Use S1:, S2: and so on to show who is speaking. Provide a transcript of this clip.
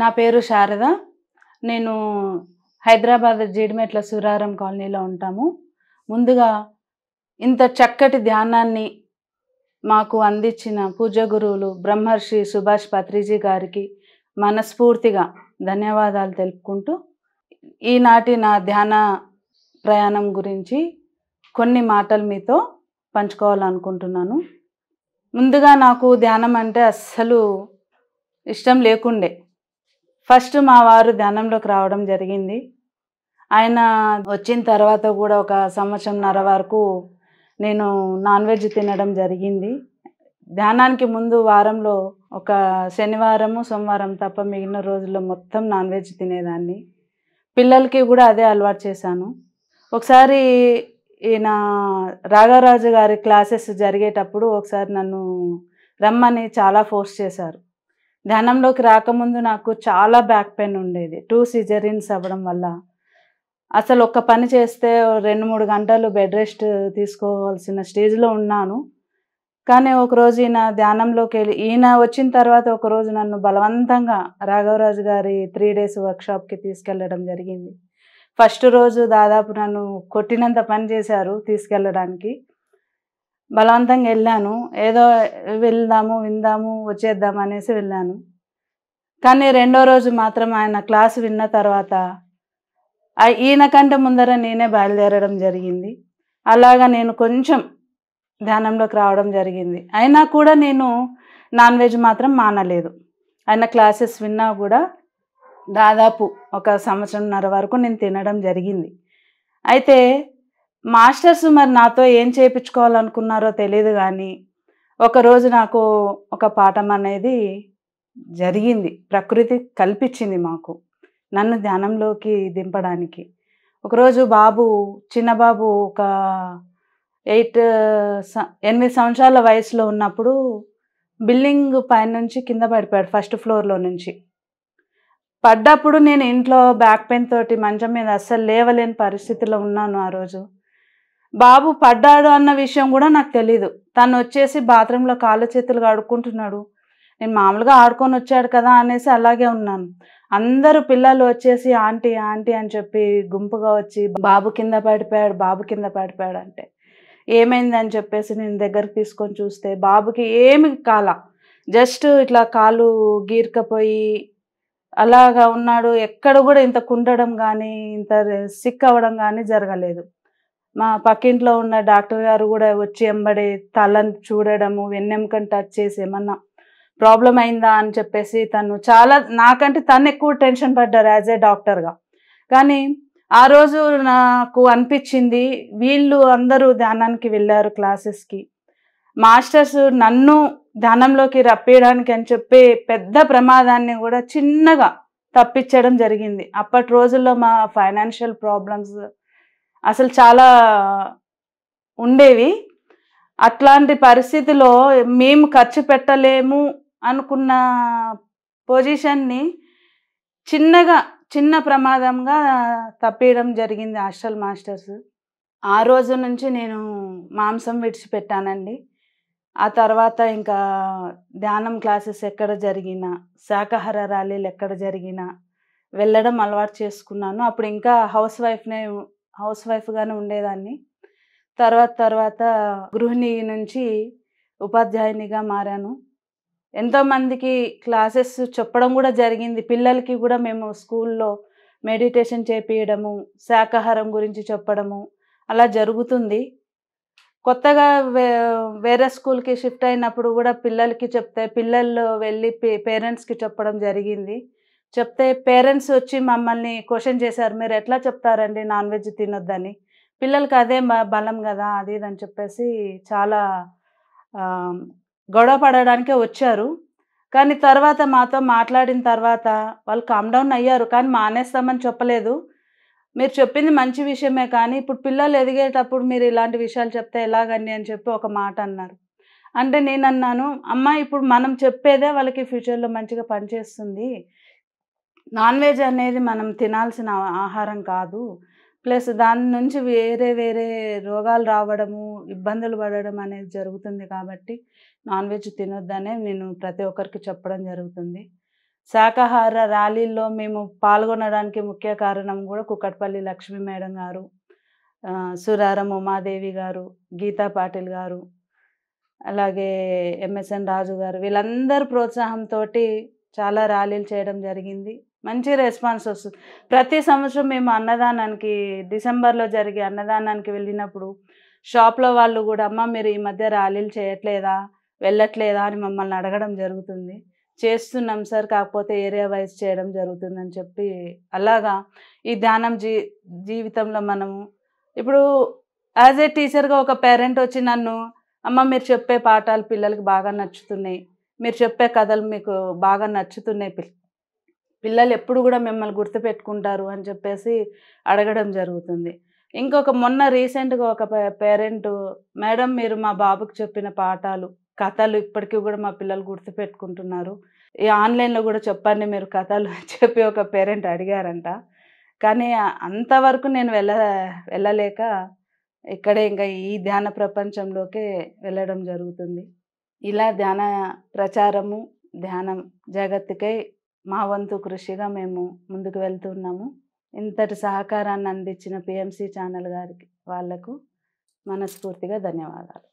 S1: నా పేరు శారద. నేను హైదరాబాద్ జీడిమెట్ల సూరారం కాలనీలో ఉంటాము. ముందుగా ఇంత చక్కటి ధ్యానాన్ని మాకు అందించిన పూజ్య గురువులు బ్రహ్మర్షి సుభాష్ పత్రిజీ గారికి మనస్ఫూర్తిగా ధన్యవాదాలు తెలుపుకుంటూ, ఈనాటి నా ధ్యాన ప్రయాణం గురించి కొన్ని మాటలు మీతో పంచుకోవాలనుకుంటున్నాను. ముందుగా నాకు ధ్యానం అంటే అస్సలు ఇష్టం లేకుండే. ఫస్ట్ మా వారు ధ్యానంలోకి రావడం జరిగింది. ఆయన వచ్చిన తర్వాత కూడా ఒక సంవత్సరంన్నర వరకు నేను నాన్ వెజ్ తినడం జరిగింది. ధ్యానానికి ముందు వారంలో ఒక శనివారము, సోమవారం తప్ప మిగిలిన రోజుల్లో మొత్తం నాన్ వెజ్ తినేదాన్ని. పిల్లలకి కూడా అదే అలవాటు చేశాను. ఒకసారి ఈయన రాఘవరాజు గారి క్లాసెస్ జరిగేటప్పుడు ఒకసారి నన్ను రమ్మని చాలా ఫోర్స్ చేశారు. ధ్యానంలోకి రాకముందు నాకు చాలా బ్యాక్ పెయిన్ ఉండేది. 2 సిజరీన్స్ అవ్వడం వల్ల అసలు ఒక్క పని చేస్తే 2-3 గంటలు బెడ్ రెస్ట్ తీసుకోవాల్సిన స్టేజ్లో ఉన్నాను. కానీ ఒకరోజు ఈయన వచ్చిన తర్వాత ఒకరోజు నన్ను బలవంతంగా రాఘవరాజు గారి 3 డేస్ వర్క్షాప్కి తీసుకెళ్ళడం జరిగింది. ఫస్ట్ రోజు దాదాపు నన్ను కొట్టినంత పని చేశారు తీసుకెళ్ళడానికి. బలవంతంగా వెళ్ళాను. ఏదో వెళ్దాము, విందాము, వచ్చేద్దాం అనేసి వెళ్ళాను. కానీ రెండో రోజు మాత్రం ఆయన క్లాస్ విన్న తర్వాత ఈయన కంటే ముందర నేనే బయలుదేరడం జరిగింది. అలాగా నేను కొంచెం ధ్యానంలోకి రావడం జరిగింది. అయినా కూడా నేను నాన్ వెజ్ మాత్రం మానలేదు. ఆయన క్లాసెస్ విన్నా కూడా దాదాపు ఒక సంవత్సరంన్నర వరకు నేను తినడం జరిగింది. అయితే మాస్టర్స్ మరి నాతో ఏం చేయించుకోవాలనుకున్నారో తెలియదు కానీ ఒకరోజు నాకు ఒక పాఠం అనేది జరిగింది. ప్రకృతి కల్పించింది మాకు నన్ను ధ్యానంలోకి దింపడానికి. ఒకరోజు చిన్న బాబు ఒక 8 సంవత్సరాల వయసులో ఉన్నప్పుడు బిల్డింగ్ పైనుంచి కింద పడిపోయాడు, ఫస్ట్ ఫ్లోర్లో నుంచి. పడ్డప్పుడు నేను ఇంట్లో బ్యాక్ పెయిన్ తోటి మంచం మీద అస్సలు లేవలేని పరిస్థితిలో ఉన్నాను. ఆ రోజు బాబు పడ్డాడు అన్న విషయం కూడా నాకు తెలీదు. తను వచ్చేసి బాత్రూంలో కాళ్ళు చేతులు కడుక్కుంటున్నాడు. నేను మామూలుగా ఆడుకొని వచ్చాడు కదా అనేసి అలాగే ఉన్నాను. అందరూ పిల్లలు వచ్చేసి ఆంటీ ఆంటీ అని చెప్పి గుంపుగా వచ్చి బాబు కింద పడిపోయాడు అంటే ఏమైందని చెప్పేసి నేను దగ్గరికి తీసుకొని చూస్తే బాబుకి ఏమి కాల, జస్ట్ ఇట్లా కాలు గీర్కపోయి అలాగా ఉన్నాడు. ఎక్కడ కూడా ఇంత కుండడం కానీ ఇంత సిక్ అవ్వడం కానీ జరగలేదు. మా పక్కింట్లో ఉన్న డాక్టర్ గారు కూడా వచ్చి ఎంబడే తలని చూడడము, వెన్నెముకని టచ్ చేసి ఏమన్నా ప్రాబ్లం అయిందా అని చెప్పేసి నాకంటే తను ఎక్కువ టెన్షన్ పడ్డారు యాజ్ ఏ డాక్టర్గా. కానీ ఆ రోజు నాకు అనిపించింది, వీళ్ళు అందరూ ధ్యానానికి వెళ్ళారు క్లాసెస్కి, మాస్టర్స్ నన్ను ధ్యానంలోకి రప్పించడానికి అని చెప్పి పెద్ద ప్రమాదాన్ని కూడా చిన్నగా తప్పించడం జరిగింది. అప్పటి రోజుల్లో మా ఫైనాన్షియల్ ప్రాబ్లమ్స్ అసలు చాలా ఉండేవి. అట్లాంటి పరిస్థితిలో మేము ఖర్చు పెట్టలేము అనుకున్న పొజిషన్ని చిన్న ప్రమాదంగా తప్పియడం జరిగింది హాస్టల్ మాస్టర్స్. ఆ రోజు నుంచి నేను మాంసం విడిచిపెట్టానండి. ఆ తర్వాత ఇంకా ధ్యానం క్లాసెస్ ఎక్కడ జరిగినా, శాకాహార ర్యాలీలు ఎక్కడ జరిగినా వెళ్ళడం అలవాటు చేసుకున్నాను. అప్పుడు ఇంకా హౌస్ వైఫ్గానే ఉండేదాన్ని. తర్వాత గృహిణి నుంచి ఉపాధ్యాయునిగా మారాను. ఎంతోమందికి క్లాసెస్ చెప్పడం కూడా జరిగింది. పిల్లలకి కూడా మేము స్కూల్లో మెడిటేషన్ చేపియడము, శాకాహారం గురించి చెప్పడము అలా జరుగుతుంది. కొత్తగా వేరే స్కూల్కి షిఫ్ట్ అయినప్పుడు కూడా పిల్లలకి చెప్తే పిల్లలు వెళ్ళి పేరెంట్స్కి చెప్పడం జరిగింది. చెప్తే పేరెంట్స్ వచ్చి మమ్మల్ని క్వశ్చన్ చేశారు, మీరు ఎట్లా చెప్తారండి నాన్ వెజ్ తినొద్దని, పిల్లలకి అదే బలం కదా అది ఇది అని చెప్పేసి చాలా గొడవ పడడానికే వచ్చారు. కానీ తర్వాత మాతో మాట్లాడిన తర్వాత వాళ్ళు కామ్ డౌన్ అయ్యారు. కానీ మానేస్తామని చెప్పలేదు. మీరు చెప్పింది మంచి విషయమే, కానీ ఇప్పుడు పిల్లలు ఎదిగేటప్పుడు మీరు ఇలాంటి విషయాలు చెప్తే ఎలాగండి అని చెప్పి ఒక మాట అన్నారు. అంటే నేనన్నాను, అమ్మ ఇప్పుడు మనం చెప్పేదే వాళ్ళకి ఫ్యూచర్లో మంచిగా పనిచేస్తుంది. నాన్ వెజ్ అనేది మనం తినాల్సిన ఆహారం కాదు. ప్లస్ దాని నుంచి వేరే రోగాలు రావడము, ఇబ్బందులు పడడం అనేది జరుగుతుంది కాబట్టి నాన్ వెజ్ తినొద్దనే నేను ప్రతి ఒక్కరికి చెప్పడం జరుగుతుంది. శాకాహార ర్యాలీల్లో మేము పాల్గొనడానికి ముఖ్య కారణం కూడా కుక్కట్పల్లి లక్ష్మీ మేడం గారు, సురారం ఉమాదేవి గారు, గీతా పాటిల్ గారు, అలాగే ఎంఎస్ఎన్ రాజు గారు, వీళ్ళందరూ ప్రోత్సాహంతోటి చాలా ర్యాలీలు చేయడం జరిగింది. మంచి రెస్పాన్స్ వస్తుంది. ప్రతి సంవత్సరం మేము అన్నదానానికి డిసెంబర్‌లో జరిగే అన్నదానానికి వెళ్ళినప్పుడు షాప్‌లో వాళ్ళు గూడా, "అమ్మ మీరు ఈ మధ్య ర్యాలీలు చేయట్లేదా? వెళ్ళట్లేదా?" అని మమ్మల్ని అడగడం జరుగుతుంది. చేస్తున్నాం సార్, కాకపోతే ఏరియా వైస్ చేయడం జరుగుతుందని చెప్పి, అలాగా ఈ ధ్యానం జీవితంలో మనము ఇప్పుడు యాజ్ ఏ టీచర్‌గా ఒక పేరెంట్ వచ్చి నన్ను, "అమ్మ మీరు చెప్పే పాఠాలు పిల్లలకి బాగా నచ్చుతున్నాయి. మీరు చెప్పే కథలు మీకు బాగా నచ్చుతున్నాయి. పిల్లలు ఎప్పుడు గూడా మిమ్మల్ని గుర్తుపెట్టుకుంటారు" అని చెప్పేసి అడగడం జరుగుతుంది. ఇంకొక మొన్న రీసెంట్‌గా ఒక పేరెంటు, "మేడం మీరు మా బాబుకి చెప్పిన పాఠాలు, కథలు ఇప్పటికి గూడా మా పిల్లలు గుర్తుపెట్టుకుంటున్నారు. ఈ ఆన్‌లైన్‌లో గూడా చెప్పండి మీరు కథలు" అని చెప్పి ఒక పేరెంట్ అడిగారంట. కానీ అంతవరకు నేను వెళ్ళలేక ఇక్కడే ఇంకా ఈ ధ్యాన ప్రపంచంలోకే వెళ్ళడం జరుగుతుంది. ఇలా ధ్యాన ప్రచారము, ధ్యానం జగత్తుకై మా వంతు కృషిగా మేము ముందుకు వెళ్తున్నాము. ఇంతటి సహకారాన్ని అందించిన పిఎంసి ఛానల్ గారికి, వాళ్లకు మనస్ఫూర్తిగా ధన్యవాదాలు.